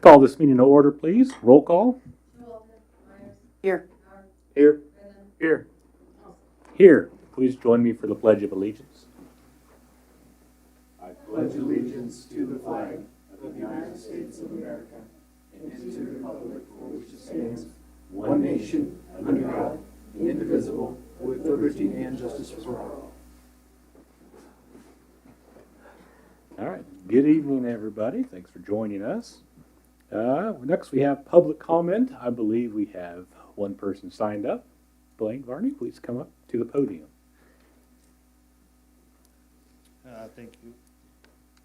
Call this meeting to order, please. Roll call. Here. Here. Here. Here. Please join me for the Pledge of Allegiance. I pledge allegiance to the flag of the United States of America and to the republic for which it stands, one nation, under God, indivisible, with liberty and justice for all. All right. Good evening, everybody. Thanks for joining us. Next, we have public comment. I believe we have one person signed up. Blaine Varney, please come up to the podium. Thank you.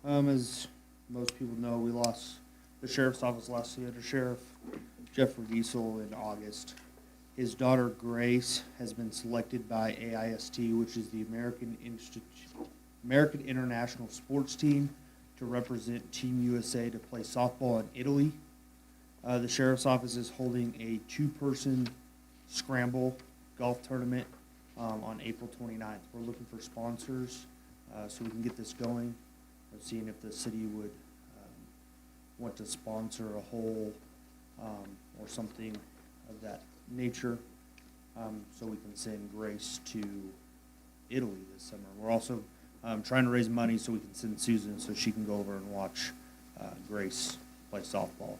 As most people know, we lost the sheriff's office last year to Sheriff Jeffrey Diesel in August. His daughter Grace has been selected by AIST, which is the American International Sports Team, to represent Team USA to play softball in Italy. The sheriff's office is holding a two-person scramble golf tournament on April 29th. We're looking for sponsors so we can get this going. We're seeing if the city would want to sponsor a hole or something of that nature, so we can send Grace to Italy this summer. We're also trying to raise money so we can send Susan so she can go over and watch Grace play softball.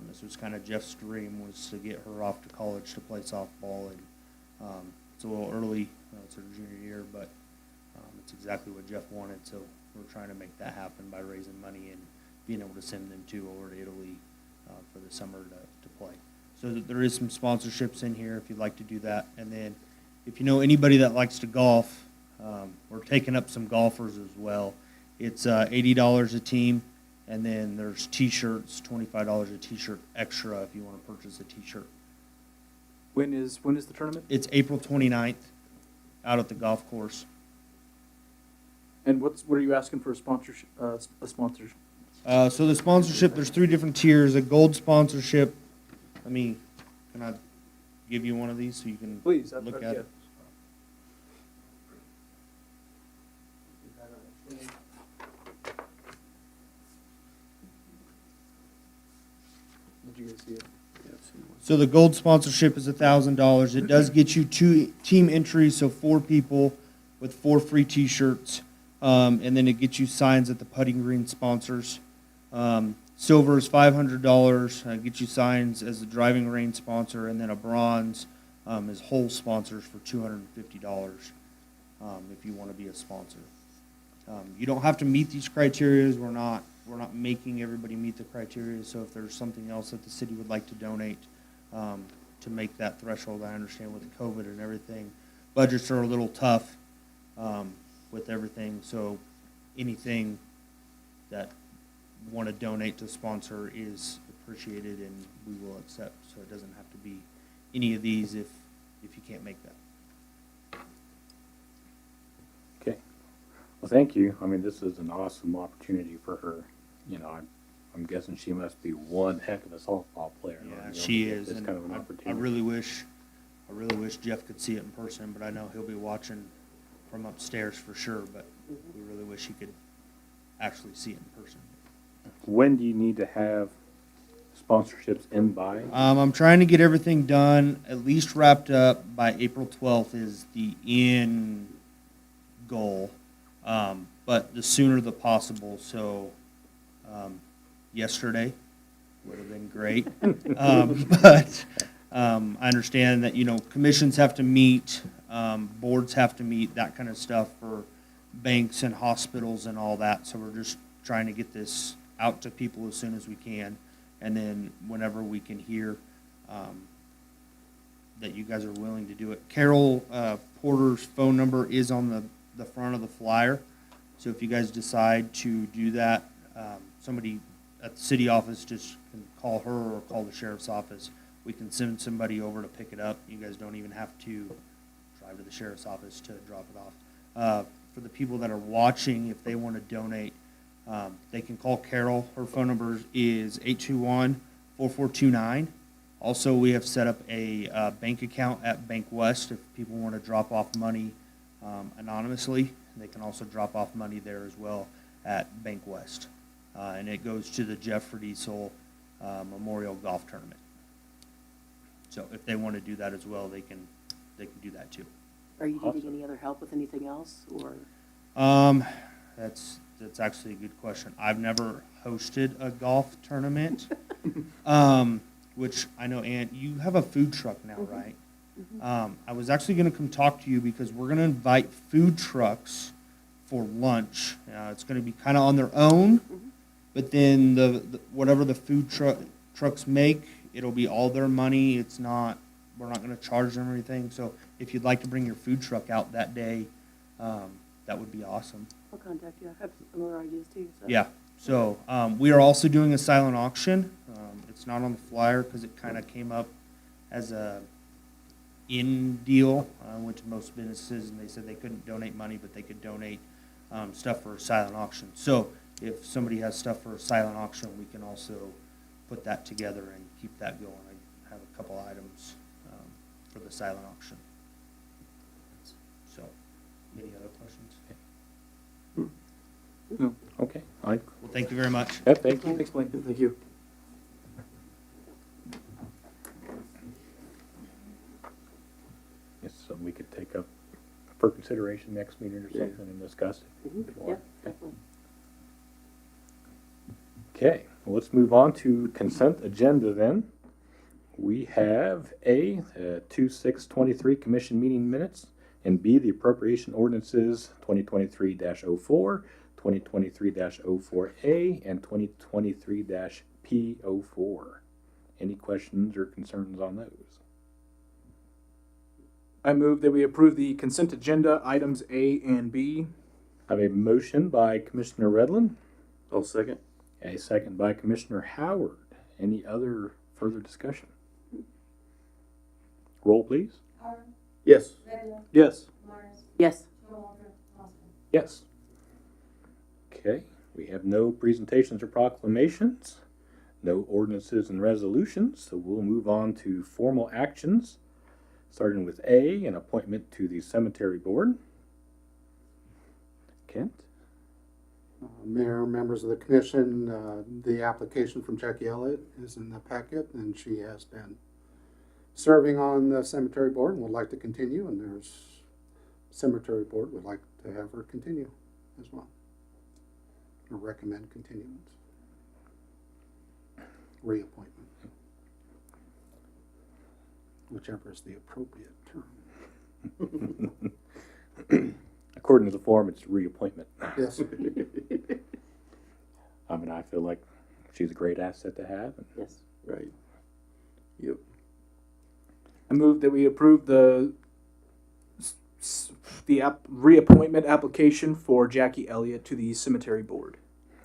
This was kind of Jeff's dream, was to get her off to college to play softball, and it's a little early, it's her junior year, but it's exactly what Jeff wanted, so we're trying to make that happen by raising money and being able to send them over to Italy for the summer to play. So there is some sponsorships in here if you'd like to do that. And then if you know anybody that likes to golf, we're taking up some golfers as well. It's $80 a team, and then there's T-shirts, $25 a T-shirt extra if you want to purchase a T-shirt. When is the tournament? It's April 29th out at the golf course. And what are you asking for a sponsorship? So the sponsorship, there's 3 different tiers. A gold sponsorship. Can I give you one of these so you can Please, look at it? Did you guys see it? So the gold sponsorship is $1,000. It does get you 2 team entries, so 4 people with 4 free T-shirts, and then it gets you signs at the putting green sponsors. Silver is $500. Gets you signs as the driving range sponsor, and then a bronze is hole sponsors for $250 if you want to be a sponsor. You don't have to meet these criteria. We're not making everybody meet the criteria. So if there's something else that the city would like to donate to make that threshold, I understand with COVID and everything, budgets are a little tough with everything. So anything that want to donate to sponsor is appreciated, and we will accept. So it doesn't have to be any of these if you can't make that. Okay. Well, thank you. This is an awesome opportunity for her. I'm guessing she must be one heck of a softball player. Yeah, she is. It's And kind of an I opportunity. really wish Jeff could see it in person, but I know he'll be watching from upstairs for sure. But we really wish he could actually see it in person. When do you need to have sponsorships in by? I'm trying to get everything done, at least wrapped up by April 12th is the end goal. But the sooner the possible. So yesterday would have been great. But I understand that, commissions have to meet, boards have to meet, that kind of stuff for banks and hospitals and all that. So we're just trying to get this out to people as soon as we can. And then whenever we can hear that you guys are willing to do it. Carol Porter's phone number is on the front of the flyer. So if you guys decide to do that, somebody at the city office just can call her or call the sheriff's office. We can send somebody over to pick it up. You guys don't even have to drive to the sheriff's office to drop it off. For the people that are watching, if they want to donate, they can call Carol. Her phone number is 821-4429. Also, we have set up a bank account at Bank West if people want to drop off money anonymously. They can also drop off money there as well at Bank West. And it goes to the Jeffrey Diesel Memorial Golf Tournament. So if they want to do that as well, they can do that too. Are you needing any other help with anything else, or? That's actually a good question. I've never hosted a golf tournament, which I know, Ann, you have a food truck now, right? I was actually going to come talk to you because we're going to invite food trucks for lunch. It's going to be kind of on their own, but then the whatever the food trucks make, it'll be all their money. We're not going to charge them or anything. So if you'd like to bring your food truck out that day, that would be awesome. I'll contact you. I have some other ideas too. So. Yeah. So we are also doing a silent auction. It's not on the flyer because it kind of came up as a in deal. I went to most businesses and they said they couldn't donate money, but they could donate stuff for a silent auction. So if somebody has stuff for a silent auction, we can also put that together and keep that going. I have a couple items for the silent auction. So, any other questions? No. Okay. Well, thank you very much. Yeah, thank you. Thanks, Blaine. Thank you. Yes, so we could take up for consideration next meeting or Yeah. something and discuss it. Mhm. if you Yeah, want. definitely. Okay, well, let's move on to consent agenda then. We have A, 2/6/23 commission meeting minutes, and B, the appropriation ordinances 2023-04, 2023-04A, and 2023-P04. Any questions or concerns on those? I move that we approve the consent agenda items A and B. I have a motion by Commissioner Redlin, I'll second. a second by Commissioner Howard. Any other further discussion? Roll, please. Howard, Yes. Redmond, Yes. Myers, yes. Showalter, Austin. Yes. Okay, we have no presentations or proclamations, no ordinances and resolutions, so we'll move on to formal actions, starting with A, an appointment to the cemetery board. Kent? Mayor, members of the commission, the application from Jackie Elliott is in the packet, and she has been serving on the cemetery board and would like to continue, and there's cemetery board would like to have her continue as well, or recommend continuance, reappointment, whichever is the appropriate term. According to the form, it's reappointment. Yes. I mean, I feel like she's a great asset to have. Yes. Right. Yep. I move that we approve the reappointment application for Jackie Elliott to the cemetery board.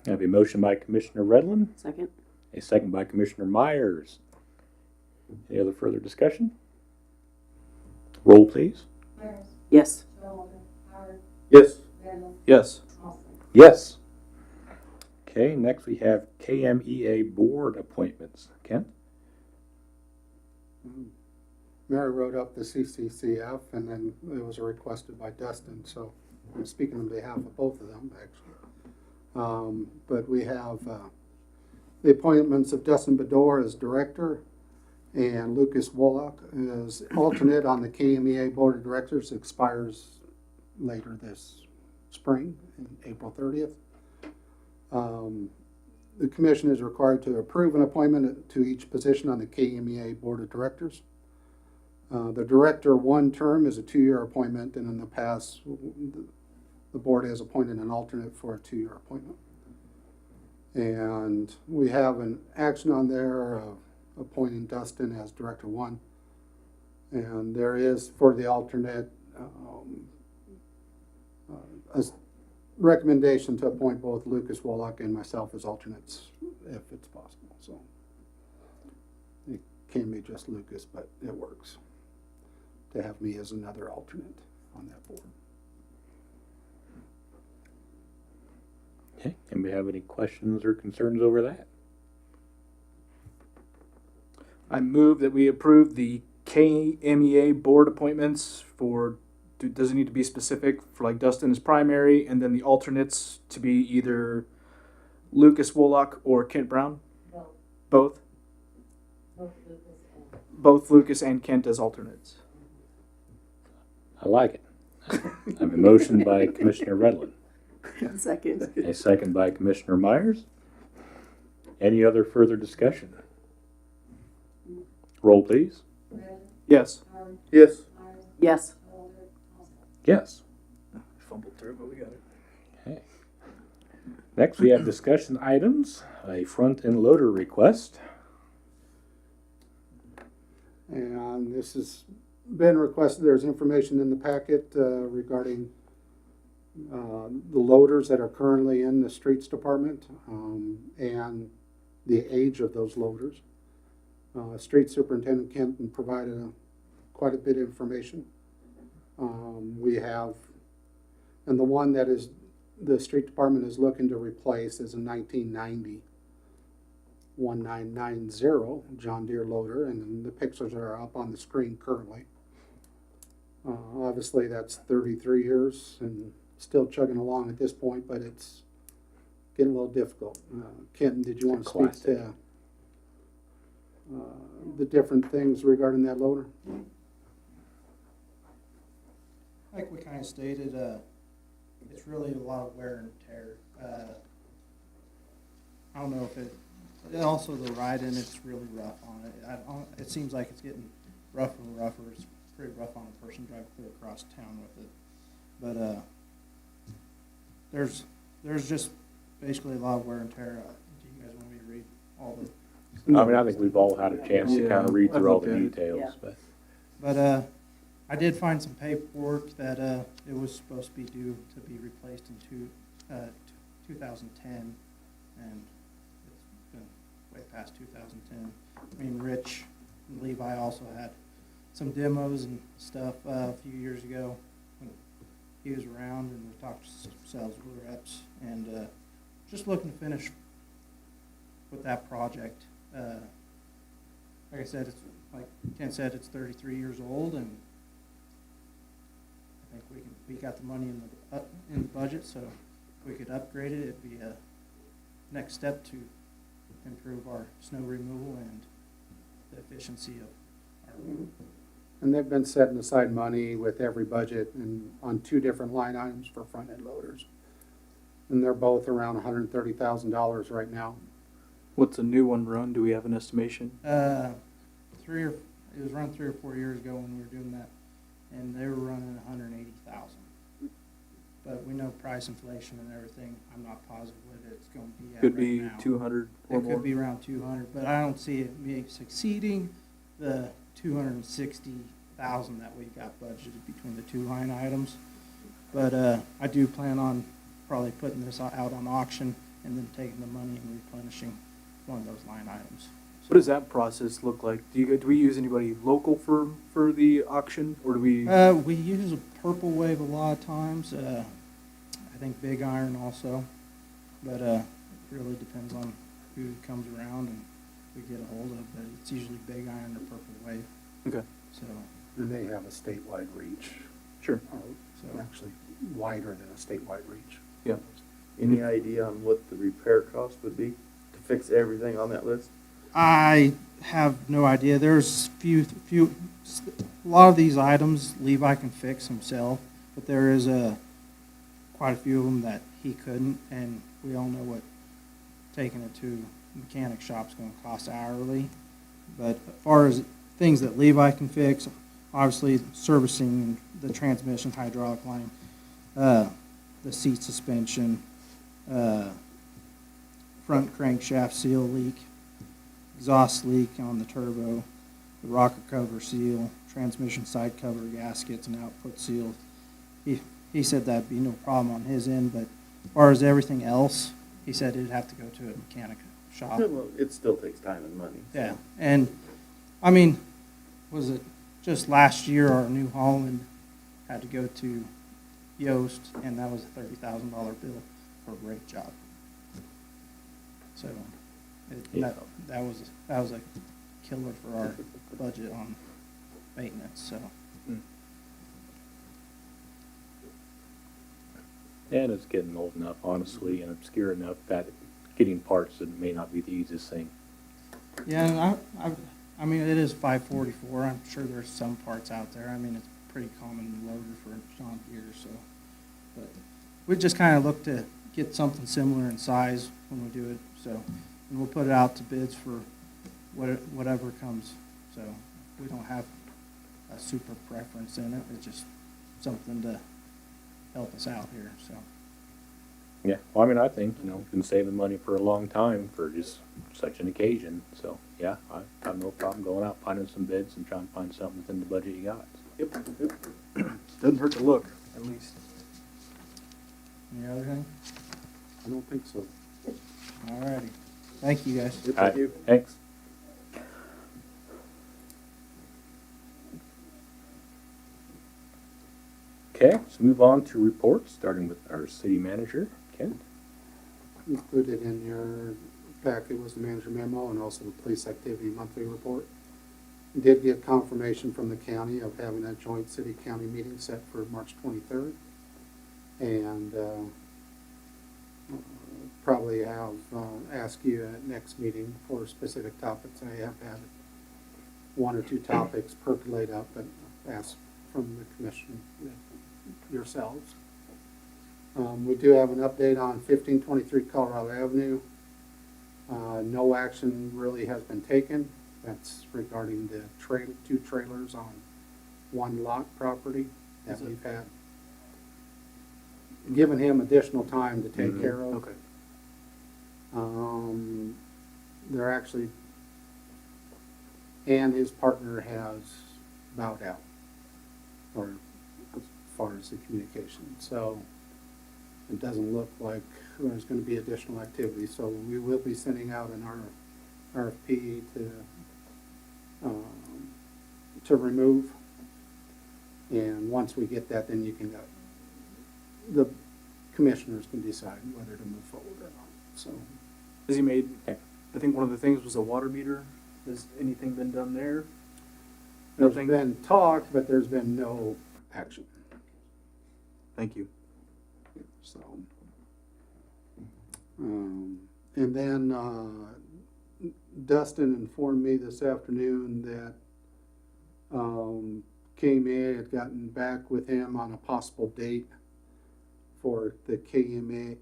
I have a motion by Commissioner Redlin, Second? a second by Commissioner Myers. Any other further discussion? Roll, please. Myers, yes. Showalter, Howard, Yes. Redmond, Yes. Austin. Yes. Okay, next we have KMEA board appointments. Kent? Mary wrote up the CCCF, and then it was requested by Dustin, so I'm speaking on behalf of both of them, actually. But we have the appointments of Dustin Bedore as director, and Lucas Wolak as alternate on the KMEA Board of Directors. Expires later this spring, April 30th. The commission is required to approve an appointment to each position on the KMEA Board of Directors. The director one term is a 2-year appointment, and in the past, the board has appointed an alternate for a 2-year appointment. And we have an action on there of appointing Dustin as director one. And there is, for the alternate, a recommendation to appoint both Lucas Wolak and myself as alternates, if it's possible. So it can be just Lucas, but it works to have me as another alternate on that board. Okay, anybody have any questions or concerns over that? I move that we approve the KMEA board appointments for, does it need to be specific for like Dustin as primary and then the alternates to be either Lucas Wolak or Kent Brown? Both. Both? both Lucas and Kent as alternates. I like it. I have a motion by Commissioner Redland, Second. a second by Commissioner Myers. Any other further discussion? Roll, please. Yes. Yes. Yes. Yes. Fumbled through, but we got it. Okay. Next, we have discussion items, a front end loader request. And this has been requested, there's information in the packet regarding the loaders that are currently in the streets department and the age of those loaders. Street Superintendent Kenton provided quite a bit of information. We have, and the one that is the street department is looking to replace is a 1990 1990 John Deere loader, and the pictures are up on the screen currently. Obviously, that's 33 years and still chugging along at this point, but it's getting a little difficult. Kenton, did you want to speak Classic. to the different things regarding that loader? Like we kind of stated, it's really a lot of wear and tear. I don't know if it, and also the ride-in, it's really rough on it. It seems like it's getting rougher and rougher. It's pretty rough on a person driving clear across town with it. But there's just basically a lot of wear and tear. Do you guys want me to read all the? I mean, I think we've all had a chance to kind of read through all the details, but. But I did find some paperwork that it was supposed to be due to be replaced in 2010, and it's been way past 2010. I mean, Rich and Levi also had some demos and stuff a few years ago when he was around, and we talked to some sales reps, and just looking to finish with that project. Like I said, it's like Ken said, it's 33 years old, and I think we got the money in the budget, so if we could upgrade it, it'd be a next step to improve our snow removal and the efficiency of our. And they've been setting aside money with every budget and on two different line items for front-end loaders. And they're both around $130,000 right now. What's a new one run? Do we have an estimation? It was run 3 or 4 years ago when we were doing that, and they were running 180,000. But we know price inflation and everything. I'm not positive what it's going to be at Could right be now. 200 or It more. could be around 200, but I don't see it being succeeding the 260,000 that we got budgeted between the two line items. But I do plan on probably putting this out on auction and then taking the money and replenishing one of those line items. What does that process look like? Do we use anybody local for the auction, or do we? We use a Purple Wave a lot of times. I think Big Iron also, but it really depends on who comes around and we get a hold of. But it's usually Big Iron or Purple Wave. Okay. So, And they have a statewide reach. Sure. so Actually, wider than a statewide reach. Yeah. Any idea on what the repair cost would be to fix everything on that list? I have no idea. There's a lot of these items Levi can fix himself, but there is quite a few of them that he couldn't, and we all know what taking it to mechanic shop's going to cost hourly. But as far as things that Levi can fix, obviously servicing the transmission hydraulic line, the seat suspension, front crankshaft seal leak, exhaust leak on the turbo, the rocker cover seal, transmission side cover gaskets, and output seal. He said that'd be no problem on his end, but as far as everything else, he said it'd have to go to a mechanic shop. Well, it still takes time and money. so. Yeah, and I mean, was it just last year our New Holland had to go to Yoast, and that was a $30,000 bill for a brake job. So that was a killer for our budget on maintenance. So And it's getting old enough, honestly, and obscure enough that getting parts it may not be the easiest thing. yeah, and I mean, it is 544. I'm sure there's some parts out there. I mean, it's pretty common loader for John Deere, so. But we just kind of look to get something similar in size when we do it, so. And we'll put it out to bids for whatever comes, so. We don't have a super preference in it. It's just something to help us out here, so. Yeah, well, I mean, I think, you know, we've been saving money for a long time for just such an occasion, so, yeah, I have no problem going out, finding some bids and trying to find something within the budget you got. Yep. Doesn't hurt to look, at least. Any other thing? I don't think so. All righty. Thank you, guys. Yep, All right, thank you. thanks. Okay, let's move on to reports, starting with our city manager, Kent. Included in your packet was the manager memo and also the police activity monthly report. Did get confirmation from the county of having a joint city-county meeting set for March 23rd. And probably have ask you at next meeting for specific topics. I have had one or two topics percolate up and ask from the commission yourselves. We do have an update on 1523 Colorado Avenue. No action really has been taken. That's regarding the two trailers on one lot property that we've had. Given him additional time to take care of. Okay. They're actually, and his partner has bowed out, or as far as the communication. So it doesn't look like there's going to be additional activity. So we will be sending out an RFP to remove. And once we get that, then you can go. The commissioners can decide whether to move forward or not. So Has he made, Okay. I think one of the things was a water meter. Has anything been done there? there's Nothing? been talk, but there's been no action. Thank you. So, and then Dustin informed me this afternoon that KMA had gotten back with him on a possible date for the KMEA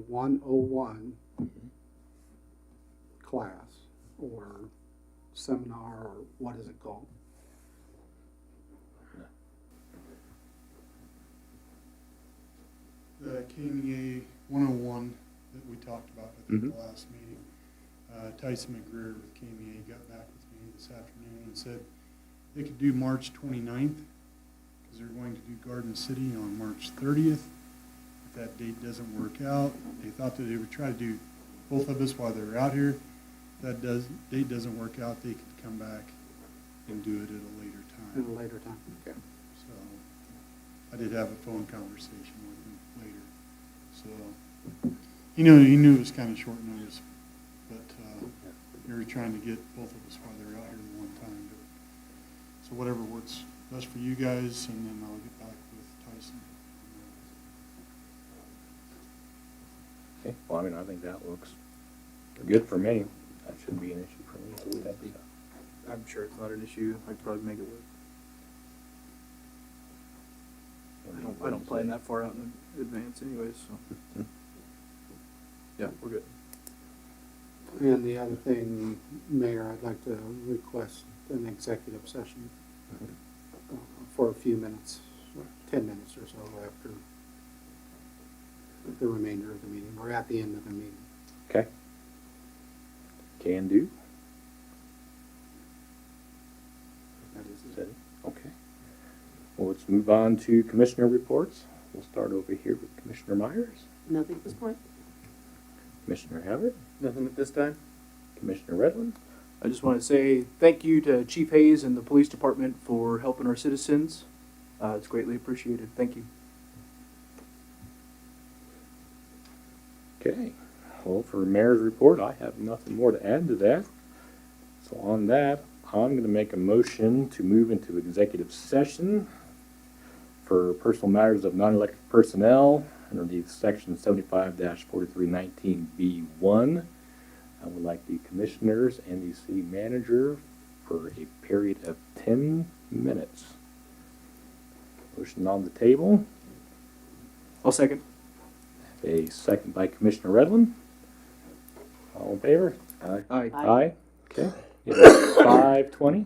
101 class or seminar, or what is it called? The KMEA 101 that we talked about, I think, Mhm. the last meeting. Tyson McGreer with KMEA got back with me this afternoon and said they could do March 29th because they're going to do Garden City on March 30th. If that date doesn't work out, they thought that they would try to do both of us while they're out here. If that date doesn't work out, they could come back and do it at a later At a time. later time. Okay. So I did have a phone conversation with him later. So he knew it was kind of short notice, but they were trying to get both of us while they were out here at one time. But, so whatever works best for you guys, and then I'll get back with Tyson. Okay, well, I mean, I think that looks good for me. That shouldn't be an issue for me. I'm sure it's not an issue. I could probably make it work. I don't plan that far out in advance anyways, so. Yeah, we're good. And the other thing, Mayor, I'd like to request an executive session for a few minutes, 10 minutes or so after the remainder of the meeting, or at the end of the meeting. Okay. Can do. That is Is that it? Okay. Well, let's move on to commissioner reports. We'll start over here with Commissioner Myers, Nothing at this point? Commissioner Havard, Nothing at this time? Commissioner Redland. I just want to say thank you to Chief Hayes and the police department for helping our citizens. It's greatly appreciated. Thank you. Okay. Well, for mayor's report, I have nothing more to add to that. So on that, I'm going to make a motion to move into executive session for personal matters of non-elected personnel underneath section 75-4319B1. I would like the commissioners and the city manager for a period of 10 minutes. Motion on the table, I'll second. a second by Commissioner Redland. All in favor? Aye. Aye. Aye. Okay. It is 5:20.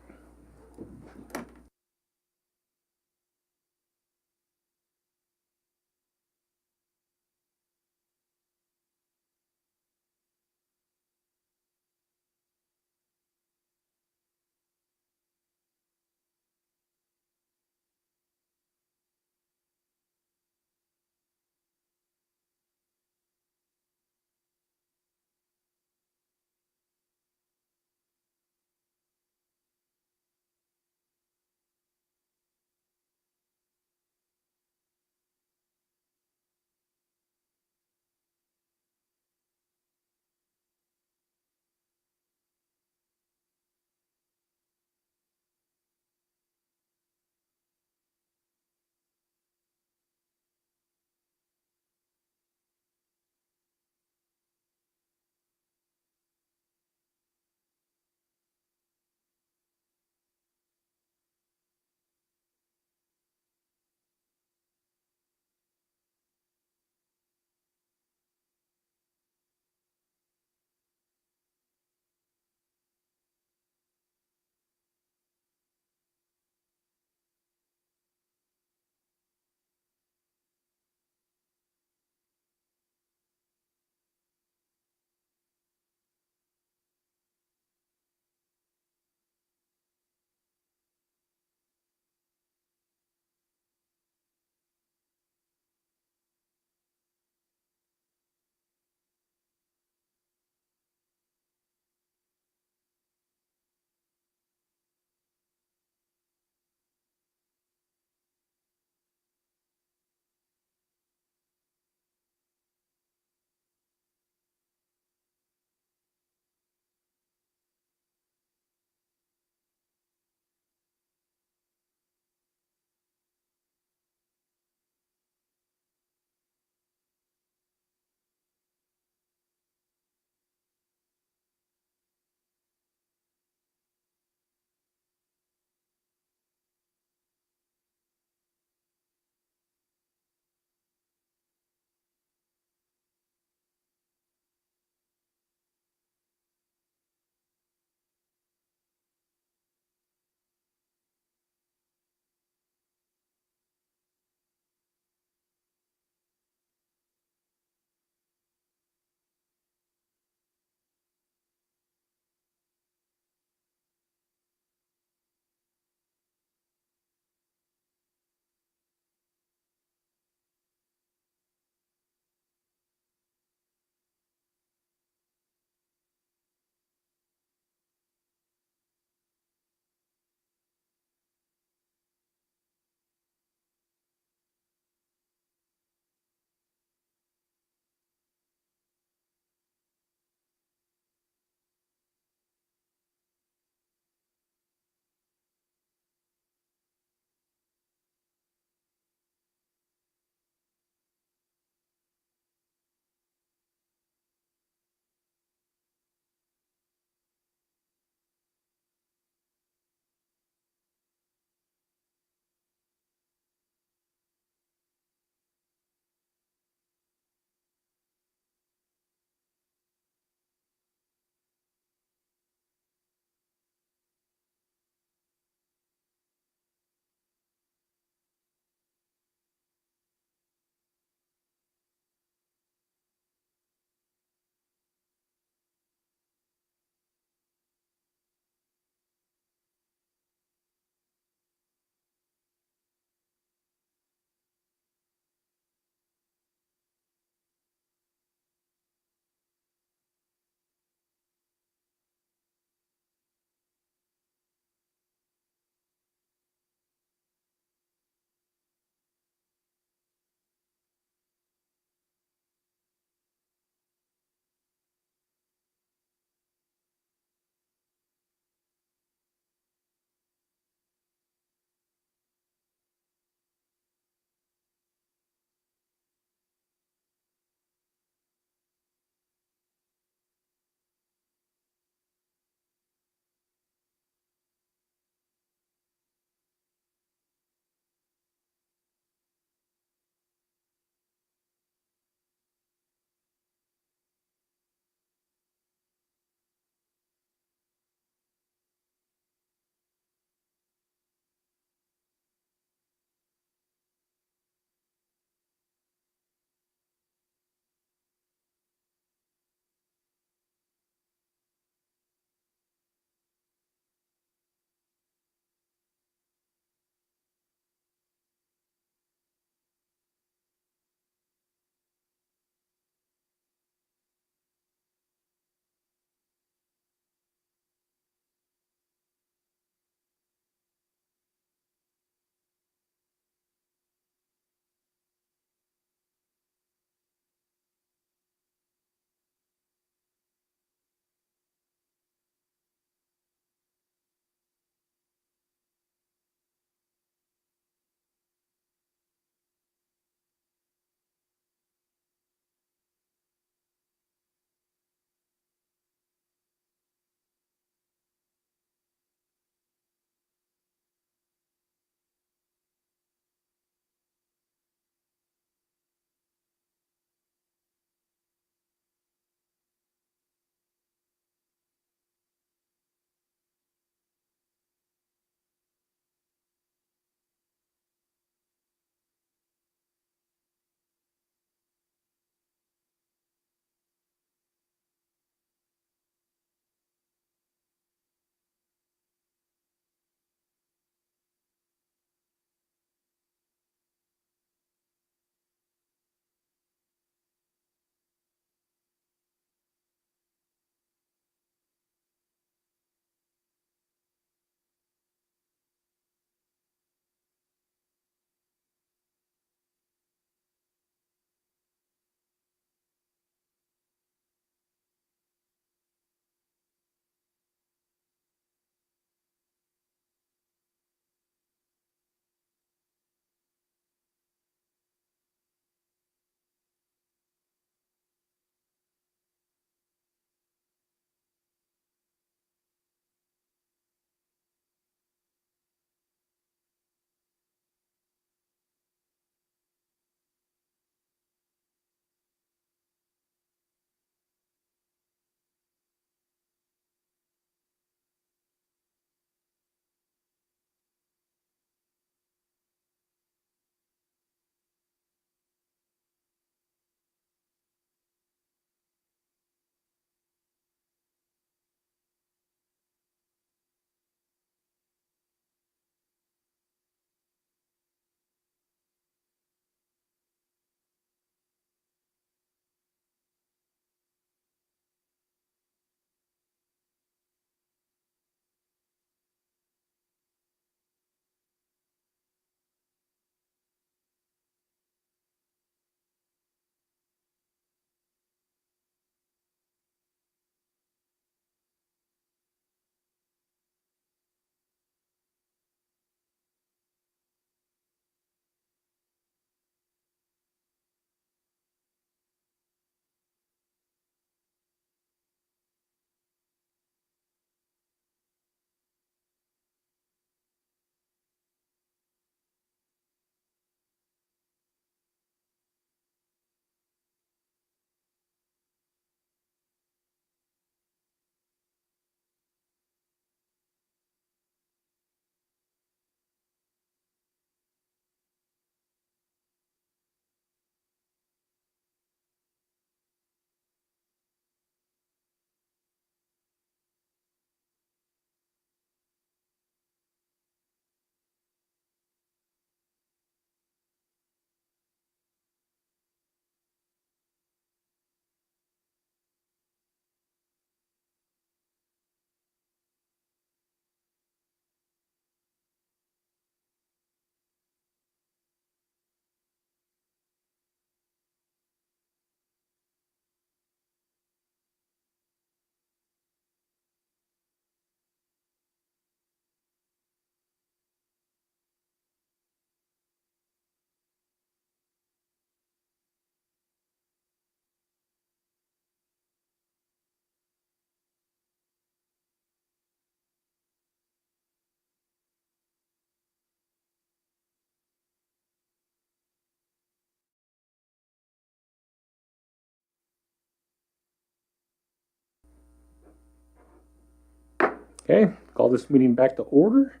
Okay, call this meeting back to order.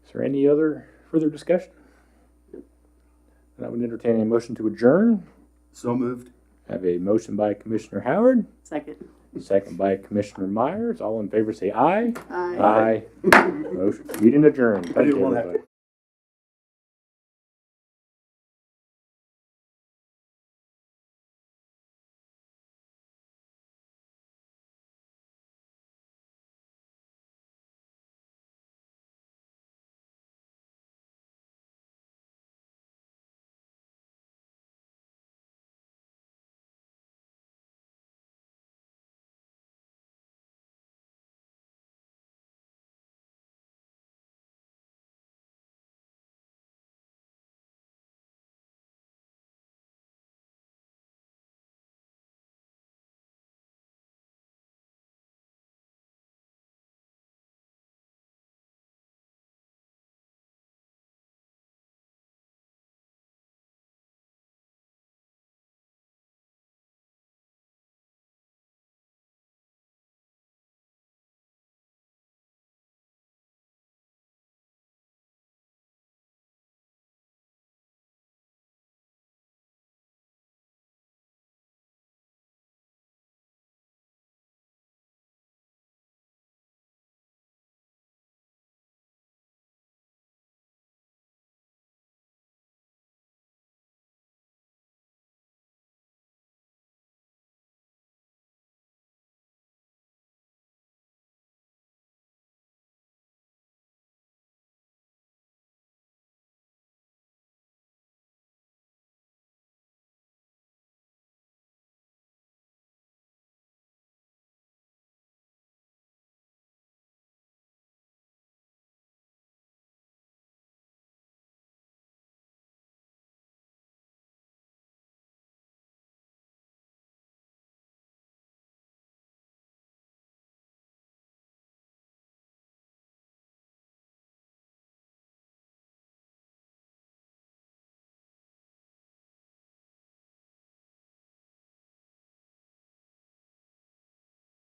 Is there any other further discussion? And I would entertain a motion to adjourn. So moved. I have a motion by Commissioner Howard, Second. second by Commissioner Myers. All in favor say aye. Aye. Aye. Motion, meeting adjourned. Thank didn't you, wanna- everybody.